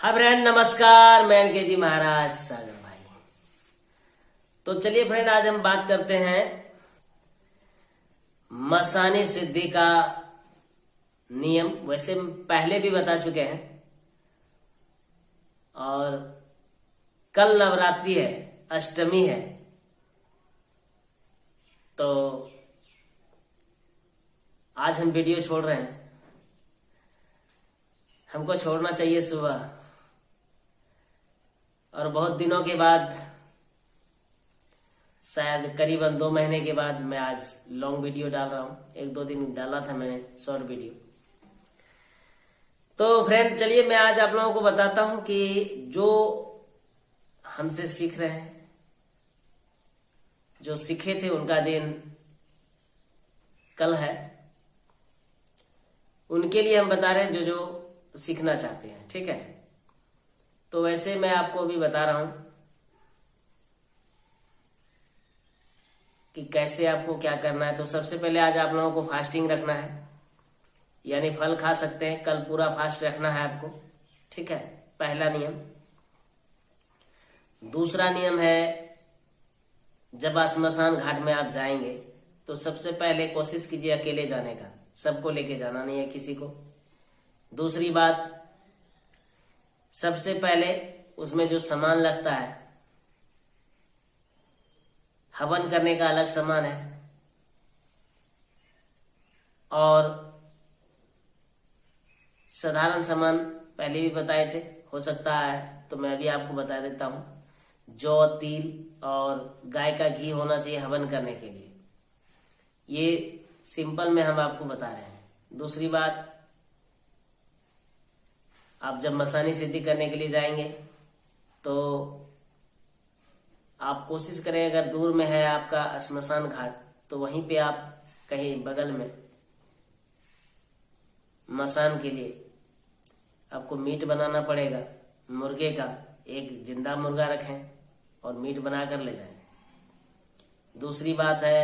Hi friend, नमस्कार। मैं के जी महाराज सागर भाई। तो चलिए फ्रेंड, आज हम बात करते हैं मसानी सिद्धि का नियम। वैसे हम पहले भी बता चुके हैं और कल नवरात्रि है, अष्टमी है, तो आज हम वीडियो छोड़ रहे हैं। हमको छोड़ना चाहिए सुबह, और बहुत दिनों के बाद, शायद करीबन 2 महीने के बाद मैं आज लॉन्ग वीडियो डाल रहा हूँ। 1-2 दिन डाला था मैंने शॉर्ट वीडियो। तो फ्रेंड चलिए, मैं आज आप लोगों को बताता हूँ कि जो हमसे सीख रहे हैं, जो सीखे थे, उनका दिन कल है। उनके लिए हम बता रहे हैं जो जो सीखना चाहते हैं, ठीक है। तो वैसे मैं आपको अभी बता रहा हूं कि कैसे आपको क्या करना है। तो सबसे पहले आज आप लोगों को फास्टिंग रखना है, यानी फल खा सकते हैं। कल पूरा फास्ट रखना है आपको, ठीक है। पहला नियम। दूसरा नियम है, जब श्मशान घाट में आप जाएंगे तो सबसे पहले कोशिश कीजिए अकेले जाने का, सबको लेके जाना नहीं है किसी को। दूसरी बात, सबसे पहले उसमें जो सामान लगता है, हवन करने का अलग सामान है, और साधारण सामान पहले भी बताए थे, हो सकता है तो मैं अभी आपको बता देता हूं। जौ, तिल और गाय का घी होना चाहिए हवन करने के लिए। ये सिंपल में हम आपको बता रहे हैं। दूसरी बात, आप जब मसानी सिद्धि करने के लिए जाएंगे तो आप कोशिश करें, अगर दूर में है आपका श्मशान घाट, तो वहीं पे आप कहीं बगल में मसान के लिए आपको मीट बनाना पड़ेगा। मुर्गे का एक जिंदा मुर्गा रखें और मीट बना कर ले जाएं। दूसरी बात है,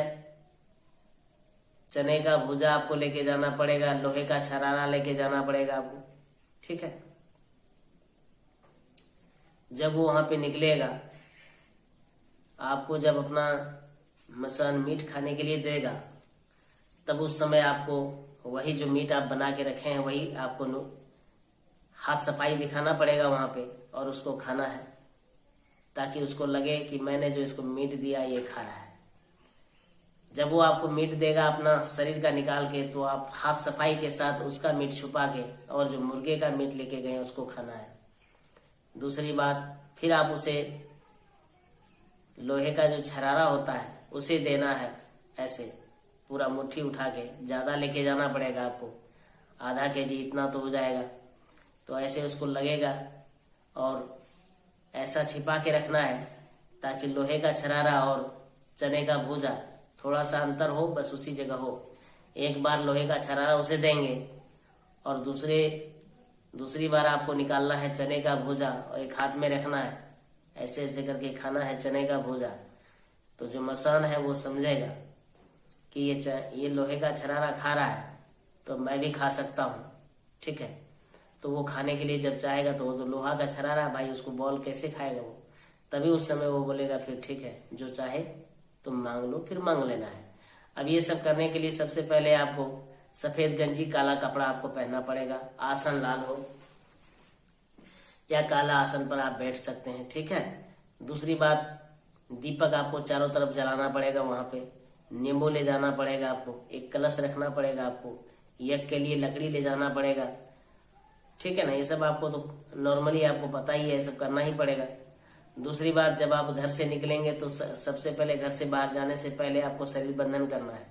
चने का भूजा आपको लेके जाना पड़ेगा। लोहे का छरारा लेके जाना पड़ेगा आपको, ठीक है। जब वो वहां पे निकलेगा, आपको जब अपना मसान मीट खाने के लिए देगा, तब उस समय आपको वही जो मीट आप बना के रखे हैं, वही आपको हाथ सफाई दिखाना पड़ेगा वहां पे, और उसको खाना है, ताकि उसको लगे कि मैंने जो इसको मीट दिया ये खाया है। जब वो आपको मीट देगा अपना शरीर का निकाल के, तो आप हाथ सफाई के साथ उसका मीट छुपा के, और जो मुर्गे का मीट लेके गए उसको खाना है। दूसरी बात, फिर आप उसे लोहे का जो छरारा होता है उसे देना है, ऐसे पूरा मुट्ठी उठा के। ज्यादा लेके जाना पड़ेगा आपको, आधा केजी इतना तो हो जाएगा। तो ऐसे उसको लगेगा, और ऐसा छिपा के रखना है ताकि लोहे का छरारा और चने का भूजा थोड़ा सा अंतर हो, बस उसी जगह हो। एक बार लोहे का छरारा उसे देंगे, और दूसरी बार आपको निकालना है चने का भूजा, और एक हाथ में रखना है, ऐसे ऐसे करके खाना है चने का भूजा। तो जो मसान है वो समझेगा कि ये लोहे का छरारा खा रहा है, तो मैं भी खा सकता हूँ, ठीक है। तो वो खाने के लिए जब चाहेगा, तो वो जो लोहा का छरारा भाई, उसको बॉल कैसे खाएगा वो, तभी उस समय वो बोलेगा फिर ठीक है, जो चाहे तुम मांग लो, फिर मांग लेना है। अब ये सब करने के लिए सबसे पहले आपको सफेद गंजी, काला कपड़ा आपको पहनना पड़ेगा। आसन लाल हो या काला आसन पर आप बैठ सकते हैं, ठीक है। दूसरी बात, दीपक आपको चारों तरफ जलाना पड़ेगा वहां पे। नींबू ले जाना पड़ेगा आपको, एक कलश रखना पड़ेगा आपको, यज्ञ के लिए लकड़ी ले जाना पड़ेगा, ठीक है ना। ये सब आपको तो नॉर्मली आपको पता ही है, ये सब करना ही पड़ेगा। दूसरी बात, जब आप घर से निकलेंगे तो सबसे पहले घर से बाहर जाने से पहले आपको शरीर बंधन करना है।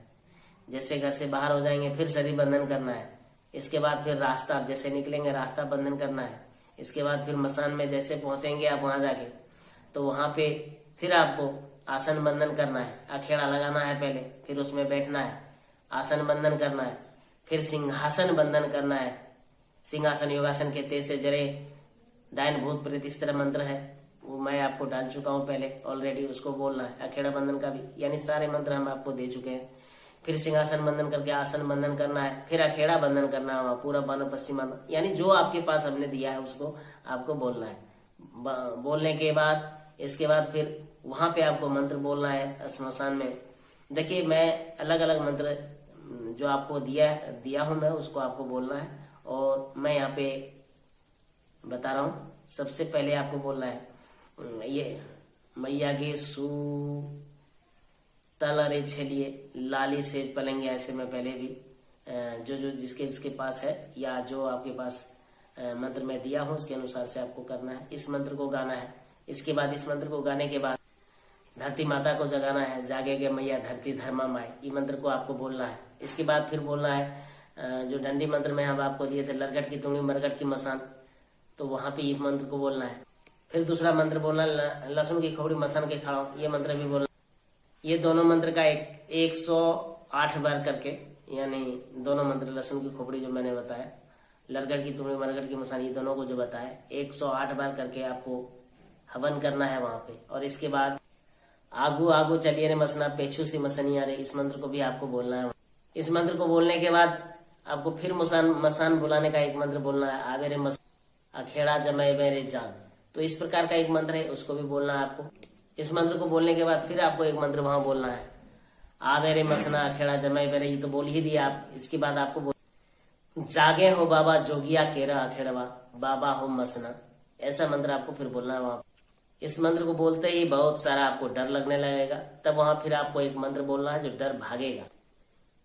जैसे घर से बाहर हो जाएंगे फिर शरीर बंधन करना है। इसके बाद फिर रास्ता, आप जैसे निकलेंगे रास्ता बंधन करना है। इसके बाद फिर मसान में जैसे पहुंचेंगे आप वहां जाके, तो वहां पे फिर आपको आसन बंधन करना है। अखेड़ा लगाना है पहले, फिर उसमें बैठना है, आसन बंधन करना है, फिर सिंहासन बंधन करना है। सिंहासन योगासन के तेज से जरे डायन भूत प्रेत, इस तरह मंत्र है, वो मैं आपको डाल चुका हूँ पहले ऑलरेडी, उसको बोलना है। अखेड़ा बंधन का भी, यानी सारे मंत्र हम आपको दे चुके हैं। फिर सिंहासन बंधन करके आसन बंधन करना है, फिर अखेड़ा बंधन करना है, वहाँ पूरा बानो पश्चिम बानो, यानी जो आपके पास हमने दिया है उसको आपको बोलना है। बोलने के बाद इसके बाद फिर वहां पे आपको मंत्र बोलना है स्मशान में। देखिए मैं अलग अलग मंत्र जो आपको दिया हूं मैं उसको आपको बोलना है, और मैं यहाँ पे बता रहा हूँ। सबसे पहले आपको बोलना है ये मैया के सू तल अरे छलिए लाली से पलेंगे, ऐसे मैं पहले भी जो जिसके पास है या जो आपके पास मंत्र में दिया हूं उसके अनुसार से आपको करना है। इस मंत्र को गाना है। इसके बाद इस मंत्र को गाने के बाद धरती माता को जगाना है, जागेगे मैया धरती धर्मा माए, ये मंत्र को आपको बोलना है। इसके बाद फिर बोलना है जो डंडी मंत्र में हम आपको दिए थे, लरगट की तुंगली मरगट की मसान, तो वहां पे ये मंत्र को बोलना है। फिर दूसरा मंत्र बोलना लहसुन की खोपड़ी मसान के खाओ, ये मंत्र भी बोलना। ये दोनों मंत्र का 108 बार करके, यानी दोनों मंत्र लहसुन की खोपड़ी जो मैंने बताया, लरगट की तुंगली मरगट की मसान, ये दोनों को जो बताया 108 बार करके आपको हवन करना है वहां पे। और इसके बाद आगू आगू चलिए रे मसना पेछू सी मसनिया रे, इस मंत्र को भी आपको बोलना है। इस मंत्र को बोलने के बाद आपको फिर मसान बुलाने का एक मंत्र बोलना है, आवे रे मस अखेड़ा जमाए मेरे जान, तो इस प्रकार का एक मंत्र है, उसको भी बोलना है आपको। इस मंत्र को बोलने के बाद फिर आपको एक मंत्र वहां बोलना है, आवे रे मसना अखेड़ा जमाए मेरे, ये तो बोल ही दिया आप। इसके बाद आपको जागे हो बाबा जोगिया केरा अखेड़वा बाबा हो मसना, ऐसा मंत्र आपको फिर बोलना है वहां। इस मंत्र को बोलते ही बहुत सारा आपको डर लगने लगेगा, तब वहां फिर आपको एक मंत्र बोलना है जो डर भागेगा।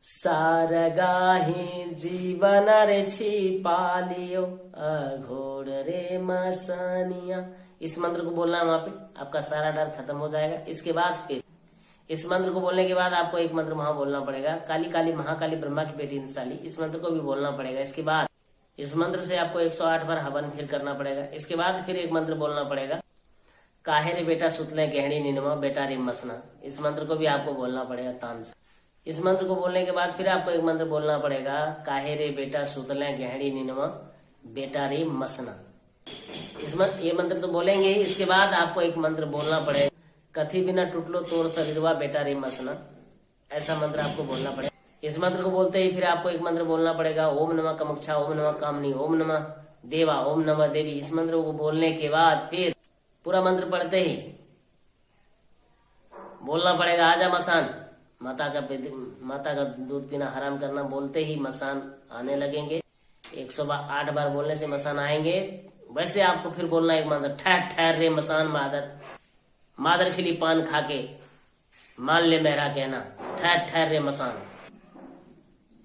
सारगाही जीवन रे छिपालियो अघोर रे मसानिया, इस मंत्र को बोलना है वहां पे, आपका सारा डर खत्म हो जाएगा। इसके बाद फिर इस मंत्र को बोलने के बाद आपको एक मंत्र वहां बोलना पड़ेगा, काली काली महाकाली ब्रह्मा की बेटी इंसाली, इस मंत्र को भी बोलना पड़ेगा। इसके बाद इस मंत्र से आपको 108 बार हवन फिर करना पड़ेगा। इसके बाद फिर एक मंत्र बोलना पड़ेगा, काहे रे बेटा सुतले गहरी नींदमा बेटा रे मसना, इस मंत्र को भी आपको बोलना पड़ेगा तान से। इस मंत्र को बोलने के बाद फिर आपको एक मंत्र बोलना पड़ेगा, काहे रे बेटा सुतले गहरी नींदमा बेटा रे मसना, ये मंत्र तो बोलेंगे ही। इसके बाद आपको एक मंत्र बोलना पड़ेगा, कथी बिना टूटलो तोड़ शरीरवा बेटा रे मसना, ऐसा मंत्र आपको बोलना पड़ेगा। इस मंत्र को बोलते ही फिर आपको एक मंत्र बोलना पड़ेगा, ओम नमः कमक्षा ओम नमः कामनी ओम नमः देवा ओम नमः देवी। इस मंत्र को बोलने के बाद फिर पूरा मंत्र पढ़ते ही बोलना पड़ेगा, आजा मसान, माता का दूध पीना हराम करना, बोलते ही मसान आने लगेंगे। 108 बार बोलने से मसान आएंगे। वैसे आपको फिर बोलना एक मंत्र, ठहर ठहर रे मसान मादर खिली पान खाके मान ले मेरा कहना, ठहर ठहर रे मसान।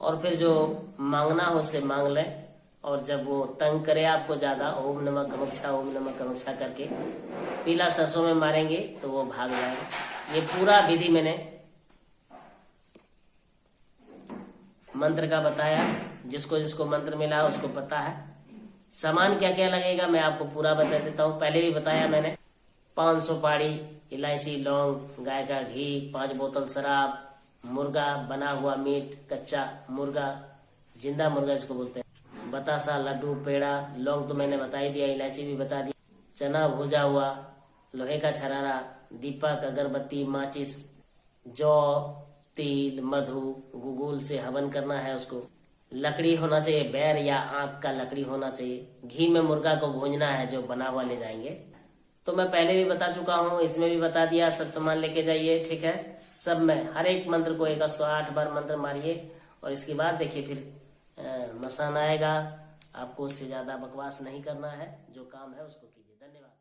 और फिर जो मांगना हो उसे मांग ले, और जब वो तंग करे आपको ज्यादा, ओम नमः कमक्षा करके पीला सरसों में मारेंगे तो वो भाग जाएगा। ये पूरा विधि मैंने मंत्र का बताया, जिसको जिसको मंत्र मिला उसको पता है। सामान क्या क्या लगेगा मैं आपको पूरा बता देता हूँ। पहले भी बताया मैंने, 500 पाड़ी इलायची लौंग, गाय का घी, 5 बोतल शराब, मुर्गा बना हुआ मीट, कच्चा मुर्गा, जिंदा मुर्गा जिसको बोलते हैं, बतासा, लड्डू, पेड़ा, लौंग तो मैंने बता ही दिया, इलायची भी बता दी, चना भुजा हुआ, लोहे का छरारा, दीपक, अगरबत्ती, माचिस, जौ, तिल, मधु, गुगुल से हवन करना है उसको। लकड़ी होना चाहिए, बैर या आंख का लकड़ी होना चाहिए। घी में मुर्गा को भूंजना है जो बना हुआ ले जाएंगे। तो मैं पहले भी बता चुका हूँ, इसमें भी बता दिया, सब सामान लेके जाइए, ठीक है। सब में हर एक मंत्र को 108 बार मंत्र मारिए, और इसके बाद देखिए फिर मसान आएगा। आपको उससे ज्यादा बकवास नहीं करना है, जो काम है उसको कीजिए। धन्यवाद।